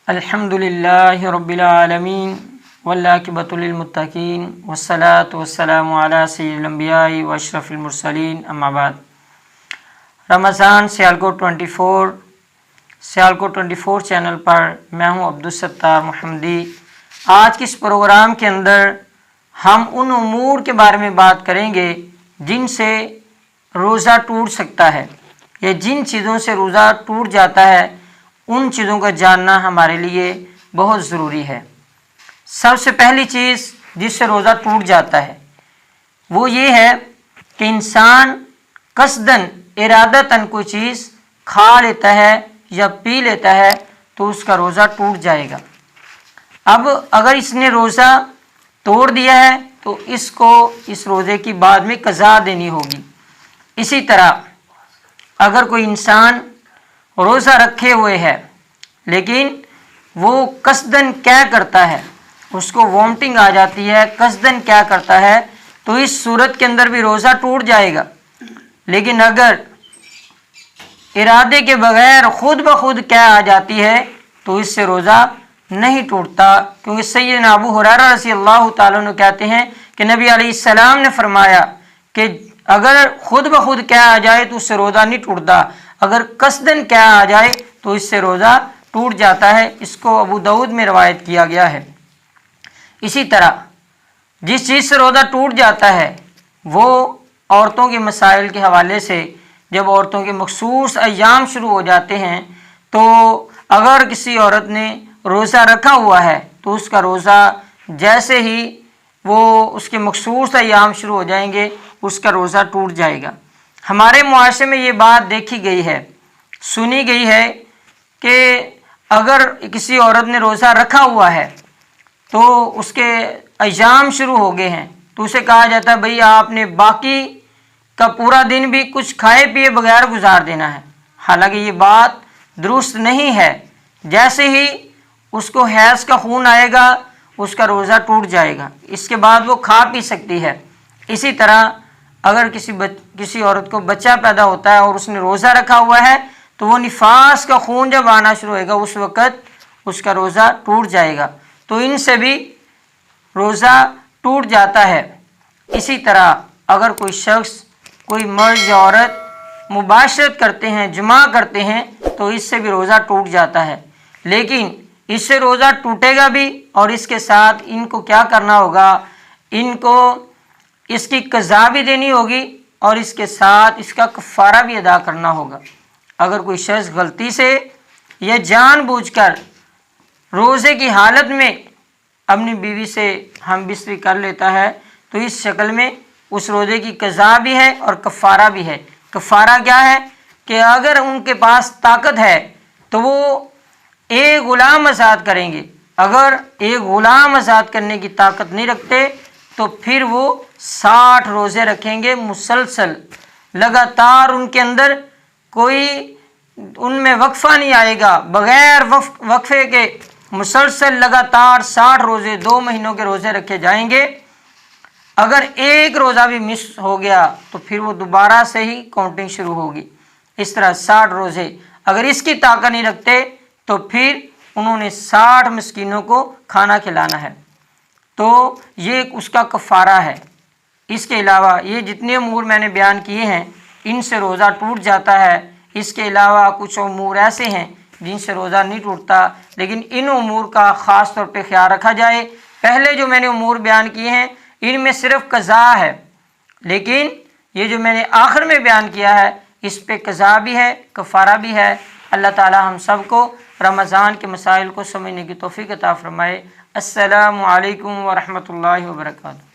अल्हम्दुलिल्लाहि रब्बिल आलमीन वल्लाकिबतु लिलमुत्तकीन वस्सलातु वस्सलामु अला सय्यिदिल अंबिया'i व अशरफिल मुरसलीन अम्मा बाद। रमज़ान सियालकोट 24 चैनल पर मैं हूं अब्दुल सत्तार मोहम्मदी। आज के इस प्रोग्राम के अंदर हम उन उमूर के बारे में बात करेंगे जिनसे रोज़ा टूट सकता है या जिन चीज़ों से रोज़ा टूट जाता है, उन चीज़ों का जानना हमारे लिए बहुत ज़रूरी है। सबसे पहली चीज़ जिससे रोज़ा टूट जाता है वो ये है कि इंसान कसदन इरादतन कोई चीज़ खा लेता है या पी लेता है तो उसका रोज़ा टूट जाएगा। अब अगर इसने रोज़ा तोड़ दिया है तो इसको इस रोज़े की बाद में कज़ा देनी होगी। इसी तरह अगर कोई इंसान रोज़ा रखे हुए है लेकिन वो कसदन क्या करता है, उसको वॉमिटिंग आ जाती है, कसदन क्या करता है, तो इस सूरत के अंदर भी रोज़ा टूट जाएगा। लेकिन अगर इरादे के बगैर खुद ब खुद क्या आ जाती है तो इससे रोज़ा नहीं टूटता, क्योंकि सैयदना अबू हुरैरा रज़ियल्लाहु ताला अन्हु कहते हैं कि नबी अलैहिस्सलाम ने फरमाया कि अगर खुद ब खुद क्या आ जाए तो उससे रोज़ा नहीं टूटता, अगर कसदन क्या आ जाए तो इससे रोज़ा टूट जाता है। इसको अबू दाऊद में रवायत किया गया है। इसी तरह जिस चीज़ से रोज़ा टूट जाता है वो औरतों के मसाइल के हवाले से, जब औरतों के मखसूस अय्याम शुरू हो जाते हैं तो अगर किसी औरत ने रोज़ा रखा हुआ है तो उसका रोज़ा जैसे ही वो उसके मखसूस अय्याम शुरू हो जाएंगे उसका रोज़ा टूट जाएगा। हमारे मुआशरे में ये बात देखी गई है, सुनी गई है कि अगर किसी औरत ने रोज़ा रखा हुआ है तो उसके अय्याम शुरू हो गए हैं तो उसे कहा जाता है भाई आपने बाकी का पूरा दिन भी कुछ खाए पिए बगैर गुजार देना है। हालांकि ये बात दुरुस्त नहीं है। जैसे ही उसको हैज़ का खून आएगा उसका रोज़ा टूट जाएगा, इसके बाद वो खा पी सकती है। इसी तरह अगर किसी औरत को बच्चा पैदा होता है और उसने रोज़ा रखा हुआ है तो वो निफास का खून जब आना शुरू होएगा उस वक़्त उसका रोज़ा टूट जाएगा। तो इनसे भी रोज़ा टूट जाता है। इसी तरह अगर कोई शख्स, कोई मर्द या औरत मुबाशरत करते हैं, जुमा करते हैं तो इससे भी रोज़ा टूट जाता है। लेकिन इससे रोज़ा टूटेगा भी और इसके साथ इनको क्या करना होगा, इनको इसकी कज़ा भी देनी होगी और इसके साथ इसका कफ़ारा भी अदा करना होगा। अगर कोई शख्स गलती से या जानबूझकर रोज़े की हालत में अपनी बीवी से हम बिस्तरी कर लेता है तो इस शक्ल में उस रोज़े की कज़ा भी है और कफ़ारा भी है। कफ़ारा क्या है कि अगर उनके पास ताकत है तो वो एक ग़ुलाम आज़ाद करेंगे। अगर एक ग़ुलाम आज़ाद करने की ताकत नहीं रखते तो फिर वो 60 रोज़े रखेंगे मुसलसल, लगातार। उनके अंदर कोई उनमें वक्फ़ा नहीं आएगा, बग़ैर वक्फ़े के मुसलसल लगातार 60 रोज़े 2 महीनों के रोज़े रखे जाएंगे। अगर एक रोज़ा भी मिस हो गया तो फिर वो दोबारा से ही काउंटिंग शुरू होगी। इस तरह 60 रोज़े। अगर इसकी ताकत नहीं रखते तो फिर उन्होंने 60 मिस्कीनों को खाना खिलाना है, तो ये उसका कफ़ारा है। इसके अलावा ये जितने उमूर मैंने बयान किए हैं इनसे रोज़ा टूट जाता है। इसके अलावा कुछ उमूर ऐसे हैं जिनसे रोज़ा नहीं टूटता, लेकिन इन उमूर का ख़ास तौर पे ख्याल रखा जाए। पहले जो मैंने उमूर बयान किए हैं इनमें सिर्फ कज़ा है, लेकिन ये जो मैंने आखिर में बयान किया है इस पे कज़ा भी है, कफ़ारा भी है। अल्लाह ताला हम सब को रमज़ान के मसाइल को समझने की तौफ़ीक़ अता फ़रमाए। अस्सलामु अलैकुम व रहमतुल्लाहि व बरकातुहू।